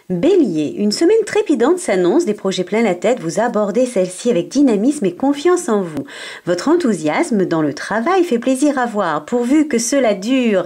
Bélier, une semaine trépidante s'annonce, des projets plein la tête, vous abordez celle-ci avec dynamisme et confiance en vous. Votre enthousiasme dans le travail fait plaisir à voir, pourvu que cela dure.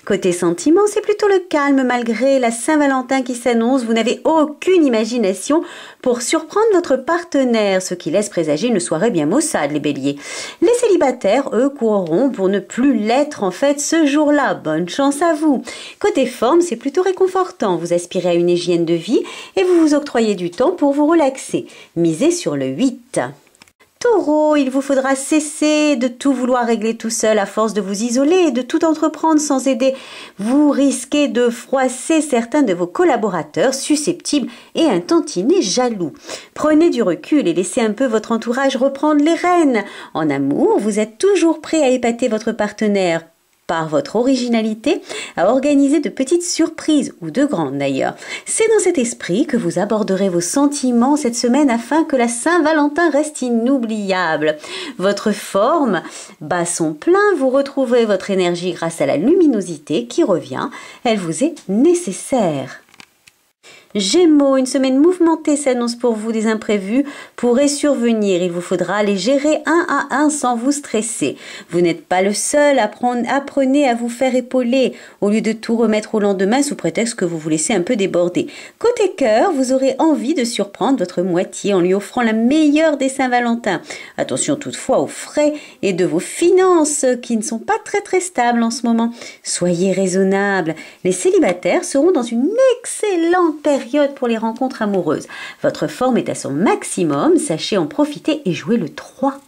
Côté sentiments, c'est plutôt le calme malgré la Saint-Valentin qui s'annonce, vous n'avez aucune imagination pour surprendre votre partenaire, ce qui laisse présager une soirée bien maussade, les béliers. Les célibataires, eux, courront pour ne plus l'être en fait ce jour-là. Bonne chance à vous. Côté forme, c'est plutôt réconfortant, vous aspirez à une hygiène de vie et vous vous octroyez du temps pour vous relaxer. Misez sur le 8. Taureau, il vous faudra cesser de tout vouloir régler tout seul à force de vous isoler et de tout entreprendre sans aider. Vous risquez de froisser certains de vos collaborateurs susceptibles et un tantinet jaloux. Prenez du recul et laissez un peu votre entourage reprendre les rênes. En amour, vous êtes toujours prêt à épater votre partenaire par votre originalité, à organiser de petites surprises, ou de grandes d'ailleurs. C'est dans cet esprit que vous aborderez vos sentiments cette semaine afin que la Saint-Valentin reste inoubliable. Votre forme bat son plein, vous retrouverez votre énergie grâce à la luminosité qui revient, elle vous est nécessaire. Gémeaux, une semaine mouvementée s'annonce pour vous, des imprévus pourraient survenir. Il vous faudra les gérer un à un sans vous stresser. Vous n'êtes pas le seul, apprenez à vous faire épauler au lieu de tout remettre au lendemain sous prétexte que vous vous laissez un peu déborder. Côté cœur, vous aurez envie de surprendre votre moitié en lui offrant la meilleure des Saint-Valentin. Attention toutefois aux frais et de vos finances qui ne sont pas très stables en ce moment. Soyez raisonnables. Les célibataires seront dans une excellente période pour les rencontres amoureuses. Votre forme est à son maximum, sachez en profiter et jouer le 3.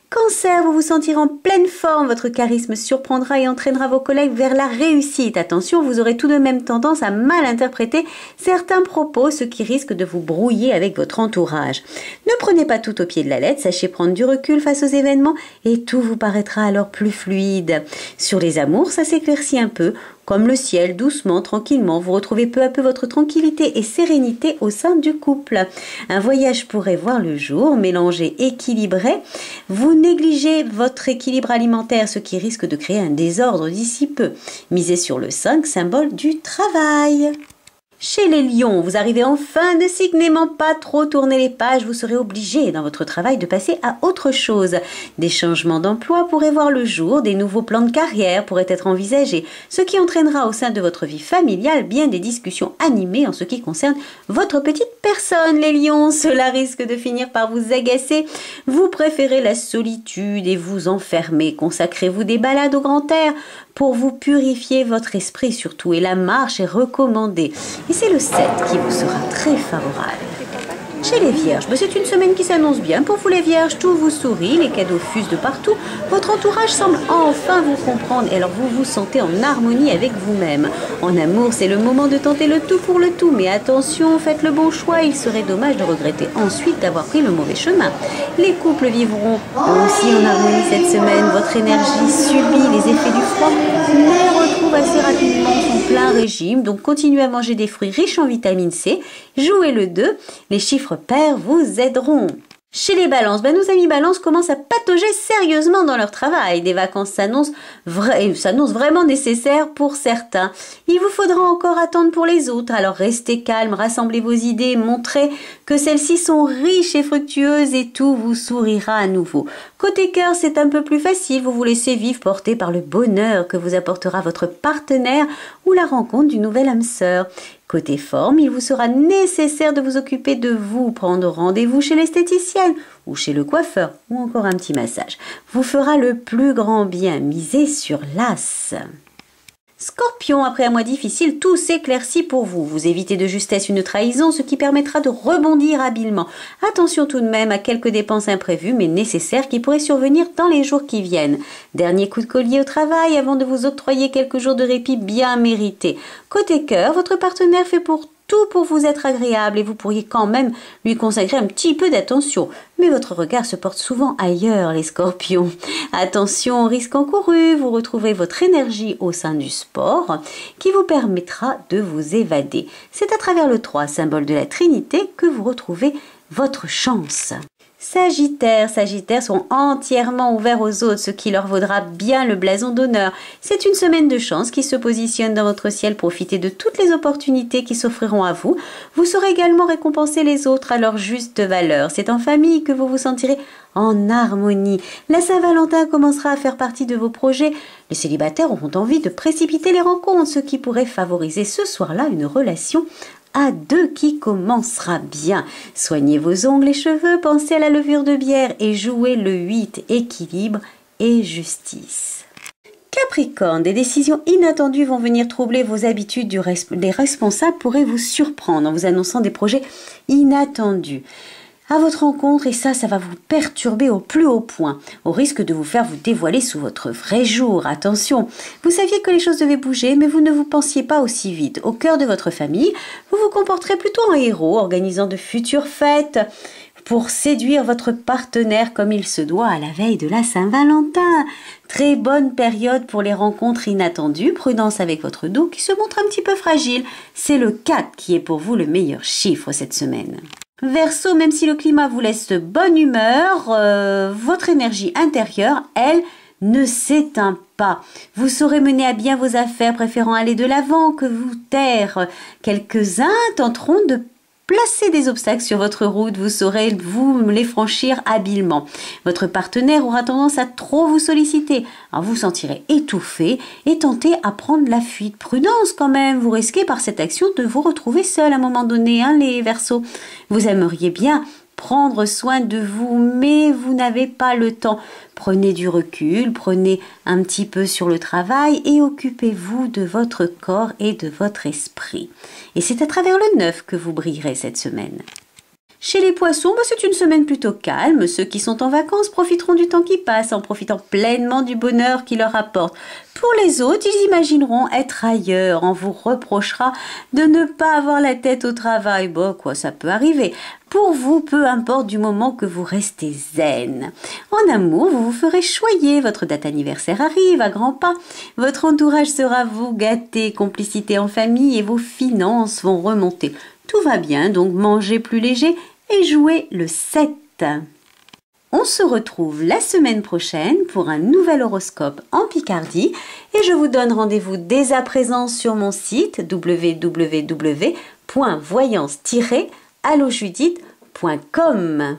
Cancer, vous vous sentirez en pleine forme, votre charisme surprendra et entraînera vos collègues vers la réussite. Attention, vous aurez tout de même tendance à mal interpréter certains propos, ce qui risque de vous brouiller avec votre entourage. Ne prenez pas tout au pied de la lettre, sachez prendre du recul face aux événements et tout vous paraîtra alors plus fluide. Sur les amours, ça s'éclaircit un peu. Comme le ciel, doucement, tranquillement, vous retrouvez peu à peu votre tranquillité et sérénité au sein du couple. Un voyage pourrait voir le jour, mélangé, équilibré. Vous négligez votre équilibre alimentaire, ce qui risque de créer un désordre d'ici peu. Misez sur le 5, symbole du travail. Chez les lions, vous arrivez en fin de cycle, n'aimant pas trop tourner les pages, vous serez obligé dans votre travail de passer à autre chose. Des changements d'emploi pourraient voir le jour, des nouveaux plans de carrière pourraient être envisagés, ce qui entraînera au sein de votre vie familiale bien des discussions animées en ce qui concerne votre petite personne. Les lions, cela risque de finir par vous agacer. Vous préférez la solitude et vous enfermer. Consacrez-vous des balades au grand air pour vous purifier votre esprit surtout, et la marche est recommandée. Et c'est le 7 qui vous sera très favorable. Chez les vierges, c'est une semaine qui s'annonce bien pour vous les vierges, tout vous sourit, les cadeaux fusent de partout, votre entourage semble enfin vous comprendre et alors vous vous sentez en harmonie avec vous-même. En amour, c'est le moment de tenter le tout pour le tout, mais attention, faites le bon choix, il serait dommage de regretter ensuite d'avoir pris le mauvais chemin. Les couples vivront aussi en harmonie cette semaine, votre énergie subit les effets du froid, mais retrouve assez rapidement son plein régime, donc continuez à manger des fruits riches en vitamine C, jouez le 2, les chiffres pairs vous aideront. Chez les balances, nos amis balances commencent à patauger sérieusement dans leur travail. Des vacances s'annoncent vraiment nécessaires pour certains. Il vous faudra encore attendre pour les autres. Alors restez calme, rassemblez vos idées, montrez que celles-ci sont riches et fructueuses et tout vous sourira à nouveau. Côté cœur, c'est un peu plus facile. Vous vous laissez vivre porté par le bonheur que vous apportera votre partenaire ou la rencontre d'une nouvelle âme sœur. Côté forme, il vous sera nécessaire de vous occuper de vous, prendre rendez-vous chez l'esthéticienne ou chez le coiffeur ou encore un petit massage. Vous fera le plus grand bien, misez sur l'as. Scorpion, après un mois difficile, tout s'éclaircit pour vous. Vous évitez de justesse une trahison, ce qui permettra de rebondir habilement. Attention tout de même à quelques dépenses imprévues, mais nécessaires, qui pourraient survenir dans les jours qui viennent. Dernier coup de collier au travail avant de vous octroyer quelques jours de répit bien mérités. Côté cœur, votre partenaire fait tout pour vous être agréable et vous pourriez quand même lui consacrer un petit peu d'attention. Mais votre regard se porte souvent ailleurs, les scorpions. Attention aux risques encourus, vous retrouverez votre énergie au sein du sport qui vous permettra de vous évader. C'est à travers le 3, symbole de la Trinité, que vous retrouvez votre chance. Sagittaire, Sagittaire sont entièrement ouverts aux autres, ce qui leur vaudra bien le blason d'honneur. C'est une semaine de chance qui se positionne dans votre ciel. Profitez de toutes les opportunités qui s'offriront à vous. Vous saurez également récompenser les autres à leur juste valeur. C'est en famille que vous vous sentirez en harmonie. La Saint-Valentin commencera à faire partie de vos projets. Les célibataires auront envie de précipiter les rencontres, ce qui pourrait favoriser ce soir-là une relation à deux qui commencera bien. Soignez vos ongles et cheveux, pensez à la levure de bière et jouez le 8, équilibre et justice. Capricorne, des décisions inattendues vont venir troubler vos habitudes. Les responsables pourraient vous surprendre en vous annonçant des projets inattendus à votre rencontre, et ça va vous perturber au plus haut point, au risque de vous faire vous dévoiler sous votre vrai jour. Attention, vous saviez que les choses devaient bouger, mais vous ne vous pensiez pas aussi vite. Au cœur de votre famille, vous vous comporterez plutôt en héros, organisant de futures fêtes pour séduire votre partenaire comme il se doit à la veille de la Saint-Valentin. Très bonne période pour les rencontres inattendues. Prudence avec votre dos qui se montre un petit peu fragile. C'est le 4 qui est pour vous le meilleur chiffre cette semaine. Verseau, même si le climat vous laisse de bonne humeur, votre énergie intérieure, elle, ne s'éteint pas. Vous saurez mener à bien vos affaires, préférant aller de l'avant que vous taire. Quelques-uns tenteront de placer des obstacles sur votre route, vous saurez vous les franchir habilement. Votre partenaire aura tendance à trop vous solliciter. Alors vous sentirez étouffé et tenté à prendre la fuite. Prudence quand même, vous risquez par cette action de vous retrouver seul à un moment donné, les Verseaux. Vous aimeriez bien prendre soin de vous, mais vous n'avez pas le temps. Prenez du recul, prenez un petit peu sur le travail et occupez-vous de votre corps et de votre esprit. Et c'est à travers le 9 que vous brillerez cette semaine. Chez les poissons, c'est une semaine plutôt calme. Ceux qui sont en vacances profiteront du temps qui passe en profitant pleinement du bonheur qu'il leur apporte. Pour les autres, ils imagineront être ailleurs. On vous reprochera de ne pas avoir la tête au travail. Ça peut arriver. Pour vous, peu importe du moment que vous restez zen. En amour, vous vous ferez choyer. Votre date anniversaire arrive à grands pas. Votre entourage sera vous gâter. Complicité en famille et vos finances vont remonter. Tout va bien, donc mangez plus léger et jouez le 7. On se retrouve la semaine prochaine pour un nouvel horoscope en Picardie et je vous donne rendez-vous dès à présent sur mon site www.voyance-allojudith.com.